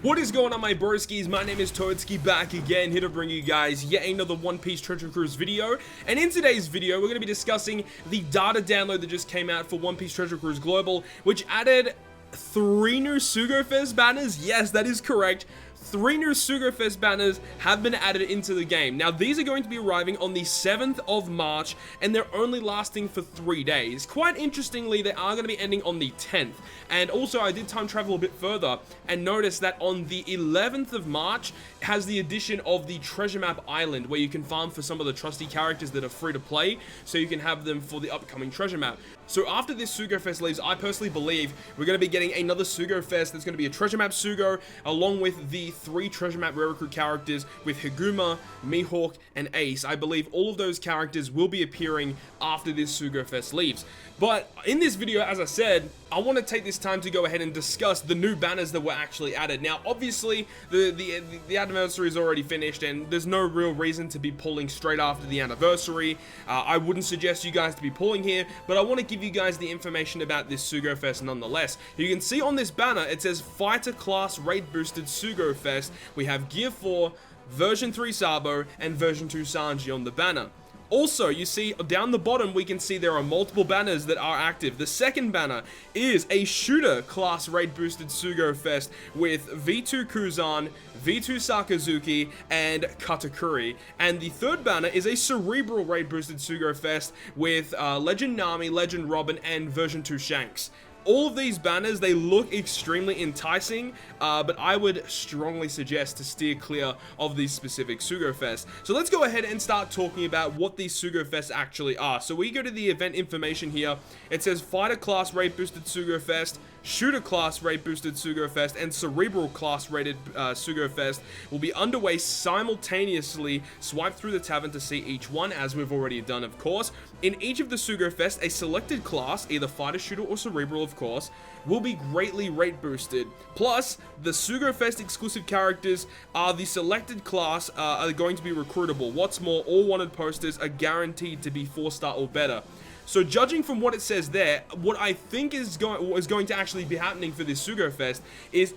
What is going on, my broskiis? My name is Toadskii, back again, here to bring you guys yet another One Piece Treasure Cruise video. And in today's video, we're going to be discussing the data download that just came out for One Piece Treasure Cruise Global, which added 3 new SUGO-FEST banners. Yes, that is correct. 3 new SUGO-FEST banners have been added into the game. Now, these are going to be arriving on the 7th of March, and they're only lasting for 3 days. Quite interestingly, they are going to be ending on the 10th. And also, I did time travel a bit further and noticed that on the 11th of March has the addition of the Treasure Map Island, where you can farm for some of the trusty characters that are free to play, so you can have them for the upcoming Treasure Map. So after this SUGO-FEST leaves, I personally believe we're going to be getting another SUGO-FEST. There's going to be a Treasure Map Sugo, along with the 3 Treasure Map Rare Recruit characters with Higuma, Mihawk, and Ace. I believe all of those characters will be appearing after this SUGO-FEST leaves. But in this video, as I said, I want to take this time to go ahead and discuss the new banners that were actually added. Now, obviously, the anniversary is already finished, and there's no real reason to be pulling straight after the anniversary. I wouldn't suggest you guys to be pulling here, but I want to give you guys the information about this SUGO-FEST nonetheless. You can see on this banner, it says Fighter Class Rate Boosted SUGO-FEST. We have Gear 4, Version 3 Sabo, and Version 2 Sanji on the banner. Also, you see down the bottom, we can see there are multiple banners that are active. The second banner is a Shooter Class Rate Boosted SUGO-FEST with V2 Kuzan, V2 Sakazuki, and Katakuri. And the third banner is a Cerebral Rate Boosted SUGO-FEST with Legend Nami, Legend Robin, and Version 2 Shanks. All of these banners, they look extremely enticing, but I would strongly suggest to steer clear of these specific SUGO-FEST. So let's go ahead and start talking about what these SUGO-FEST actually are. So we go to the event information here. It says Fighter Class Rate Boosted SUGO-FEST, Shooter Class Rate Boosted SUGO-FEST, and Cerebral Class Rated SUGO-FEST will be underway simultaneously. Swipe through the tavern to see each one, as we've already done, of course. In each of the SUGO-FEST, a selected class, either Fighter, Shooter, or Cerebral, of course, will be greatly rate boosted. Plus, the SUGO-FEST exclusive characters are the selected class are going to be recruitable. What's more, all wanted posters are guaranteed to be 4-star or better. So judging from what it says there, what I think is going to actually be happening for this SUGO-FEST is,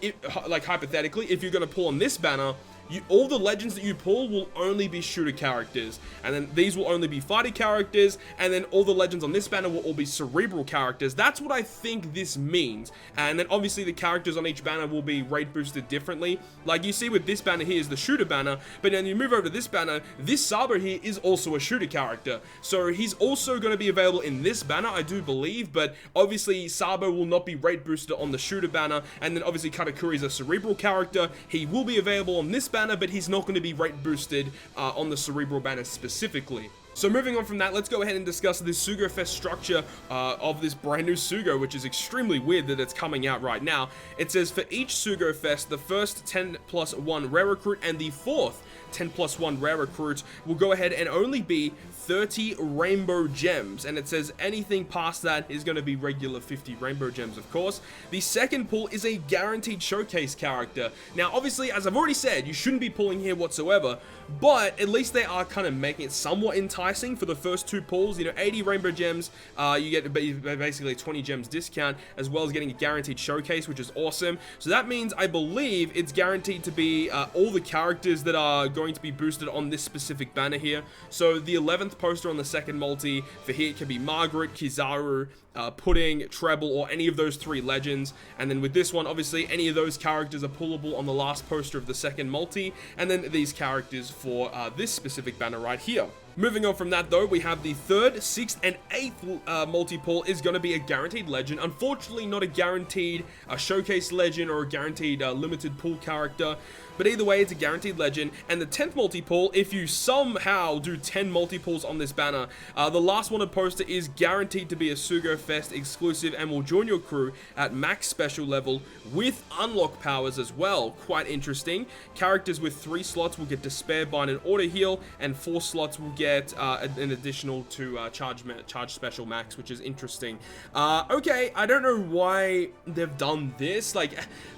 like hypothetically, if you're going to pull on this banner, all the legends that you pull will only be shooter characters, and then these will only be fighter characters, and then all the legends on this banner will all be cerebral characters. That's what I think this means. And then obviously the characters on each banner will be rate boosted differently. Like you see with this banner here is the shooter banner, but then you move over to this banner, this Sabo here is also a shooter character. So he's also going to be available in this banner, I do believe, but obviously Sabo will not be rate boosted on the shooter banner, and then obviously Katakuri is a cerebral character. He will be available on this banner, but he's not going to be rate boosted on the Cerebral banner specifically. So moving on from that, let's go ahead and discuss this SUGO-FEST structure of this brand new Sugo, which is extremely weird that it's coming out right now. It says for each SUGO-FEST, the first 10+1 rare recruit and the fourth 10+1 rare recruit will go ahead and only be 30 rainbow gems, and it says anything past that is going to be regular 50 rainbow gems, of course. The second pull is a guaranteed showcase character. Now obviously, as I've already said, you shouldn't be pulling here whatsoever, but at least they are kind of making it somewhat enticing for the first 2 pulls. You know, 80 rainbow gems, you get basically a 20 gems discount, as well as getting a guaranteed showcase, which is awesome. So that means, I believe, it's guaranteed to be all the characters that are going to be boosted on this specific banner here. So the 11th poster on the second multi for here can be Margaret, Kizaru, Pudding, Treble, or any of those 3 legends. And then with this one, obviously any of those characters are pullable on the last poster of the second multi, and then these characters for this specific banner right here. Moving on from that though, we have the 3rd, 6th, and 8th multi-pull is going to be a guaranteed legend. Unfortunately, not a guaranteed showcase legend or a guaranteed limited pull character, but either way, it's a guaranteed legend. And the 10th multi-pull, if you somehow do 10 multi-pulls on this banner, the last wanted poster is guaranteed to be a SUGO-FEST exclusive and will join your crew at max special level with unlock powers as well. Quite interesting. Characters with 3 slots will get Despair Bind and Auto Heal, and 4 slots will get an additional to charge special max, which is interesting. Okay, I don't know why they've done this. Like,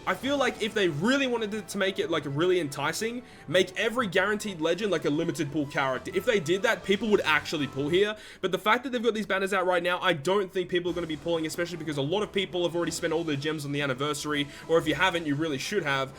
I feel like if they really wanted to make it like really enticing, make every guaranteed legend like a limited pull character. If they did that, people would actually pull here. But the fact that they've got these banners out right now, I don't think people are going to be pulling, especially because a lot of people have already spent all their gems on the anniversary, or if you haven't, you really should have.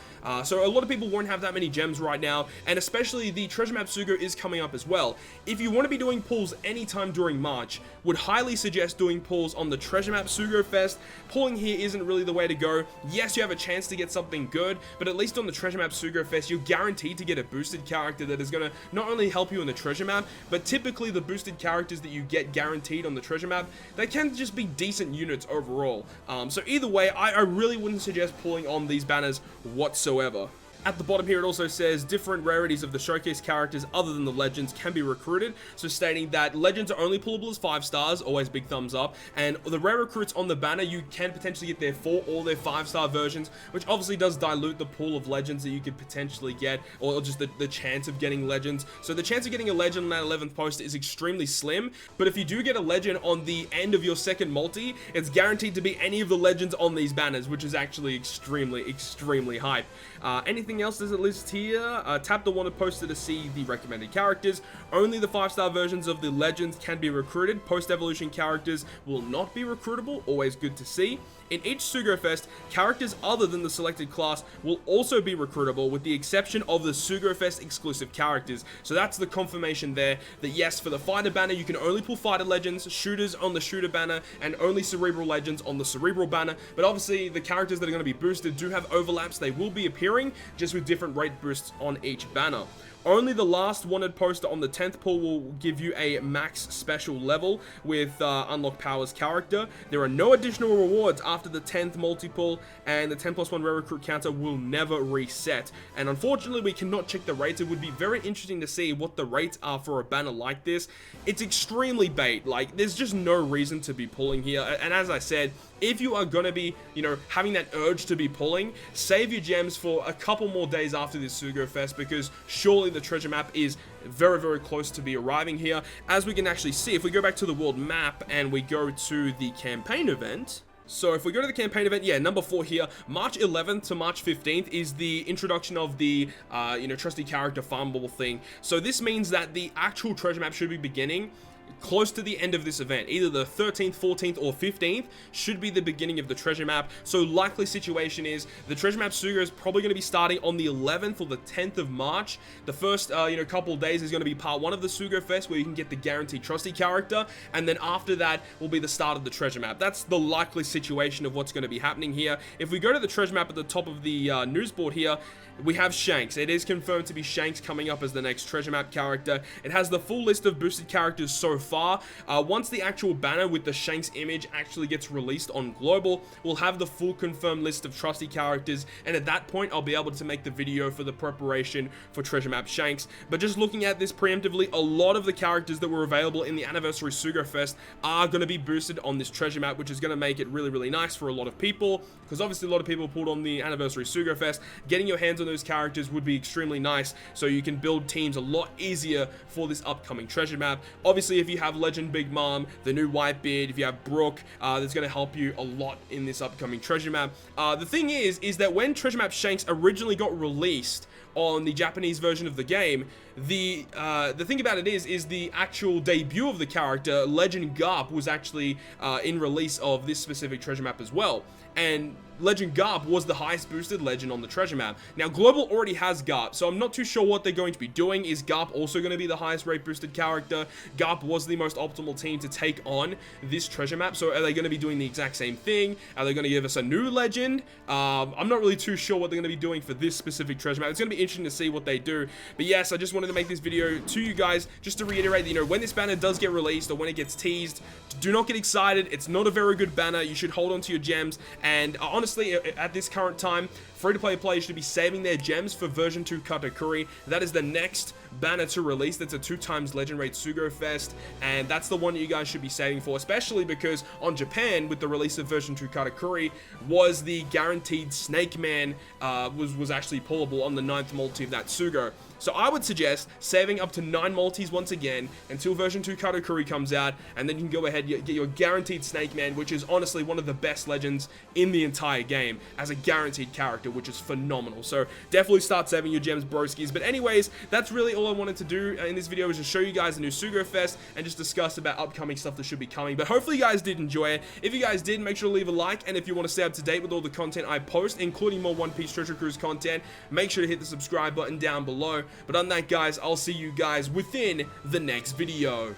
So a lot of people won't have that many gems right now, and especially the treasure map Sugo is coming up as well. If you want to be doing pulls anytime during March, would highly suggest doing pulls on the treasure map SUGO-FEST. Pulling here isn't really the way to go. Yes, you have a chance to get something good, but at least on the treasure map SUGO-FEST, you're guaranteed to get a boosted character that is going to not only help you in the treasure map, but typically the boosted characters that you get guaranteed on the treasure map, they can just be decent units overall. So either way, I really wouldn't suggest pulling on these banners whatsoever. At the bottom here, it also says different rarities of the showcase characters other than the legends can be recruited. So stating that legends are only pullable as 5 stars, always big thumbs up. And the rare recruits on the banner, you can potentially get their 4 or their 5-star versions, which obviously does dilute the pool of legends that you could potentially get, or just the chance of getting legends. So the chance of getting a legend on that 11th post is extremely slim. But if you do get a legend on the end of your second multi, it's guaranteed to be any of the legends on these banners, which is actually extremely hype. Anything else does it list here? Tap the wanted poster to see the recommended characters. Only the 5-star versions of the legends can be recruited. Post-evolution characters will not be recruitable. Always good to see. In each SUGO-FEST, characters other than the selected class will also be recruitable, with the exception of the SUGO-FEST exclusive characters. So that's the confirmation there that yes, for the fighter banner, you can only pull fighter legends, shooters on the shooter banner, and only cerebral legends on the cerebral banner. But obviously, the characters that are going to be boosted do have overlaps. They will be appearing, just with different rate boosts on each banner. Only the last wanted poster on the 10th pull will give you a max special level with Unlock Powers character. There are no additional rewards after the 10th multi-pull, and the 10+1 rare recruit counter will never reset. And unfortunately, we cannot check the rates. It would be very interesting to see what the rates are for a banner like this. It's extremely bait. Like, there's just no reason to be pulling here. And as I said, if you are going to be, having that urge to be pulling, save your gems for a couple more days after this SUGO-FEST, because surely the treasure map is very close to be arriving here. As we can actually see, if we go back to the world map and we go to the campaign event. So if we go to the campaign event, yeah, number 4 here, March 11th to March 15th is the introduction of the, trusty character farmable thing. So this means that the actual treasure map should be beginning close to the end of this event. Either the 13th, 14th, or 15th should be the beginning of the treasure map. So likely situation is the treasure map Sugo is probably going to be starting on the 11th or the 10th of March. The first, couple of days is going to be part 1 of the SUGO-FEST, where you can get the guaranteed trusty character, and then after that will be the start of the treasure map. That's the likely situation of what's going to be happening here. If we go to the treasure map at the top of the news board here, we have Shanks. It is confirmed to be Shanks coming up as the next treasure map character. It has the full list of boosted characters so far. Once the actual banner with the Shanks image actually gets released on global, we'll have the full confirmed list of trusty characters, and at that point I'll be able to make the video for the preparation for treasure map Shanks. But just looking at this preemptively, a lot of the characters that were available in the anniversary SUGO-FEST are going to be boosted on this treasure map, which is going to make it really nice for a lot of people, because obviously a lot of people pulled on the anniversary SUGO-FEST. Getting your hands on those characters would be extremely nice, so you can build teams a lot easier for this upcoming treasure map. Obviously, if you have Legend Big Mom, the new Whitebeard, if you have Brooke, that's going to help you a lot in this upcoming treasure map. The thing is that when treasure map Shanks originally got released on the Japanese version of the game, the thing about it is the actual debut of the character, Legend Garp, was actually in release of this specific treasure map as well. And Legend Garp was the highest boosted legend on the treasure map. Now, Global already has Garp, so I'm not too sure what they're going to be doing. Is Garp also going to be the highest rate boosted character? Garp was the most optimal team to take on this treasure map, so are they going to be doing the exact same thing? Are they going to give us a new legend? I'm not really too sure what they're going to be doing for this specific treasure map. It's going to be interesting to see what they do. But yes, I just wanted to make this video to you guys just to reiterate that, when this banner does get released or when it gets teased, do not get excited. It's not a very good banner. You should hold on to your gems. And honestly, at this current time, free-to-play players should be saving their gems for version 2 Katakuri. That is the next banner to release. That's a 2x legend rate SUGO-FEST, and that's the one that you guys should be saving for, especially because on Japan, with the release of version 2 Katakuri, was the guaranteed Snake Man was actually pullable on the 9th multi of that SUGO. So I would suggest saving up to 9 multis once again until version 2 Katakuri comes out, and then you can go ahead and get your guaranteed Snake Man, which is honestly one of the best legends in the entire game as a guaranteed character, which is phenomenal. So definitely start saving your gems, broskies. But anyways, that's really all I wanted to do in this video, is just show you guys the new SUGO-FEST and just discuss about upcoming stuff that should be coming. But hopefully you guys did enjoy it. If you guys did, make sure to leave a like, and if you want to stay up to date with all the content I post, including more One Piece Treasure Cruise content, make sure to hit the subscribe button down below. But on that, guys, I'll see you guys within the next video.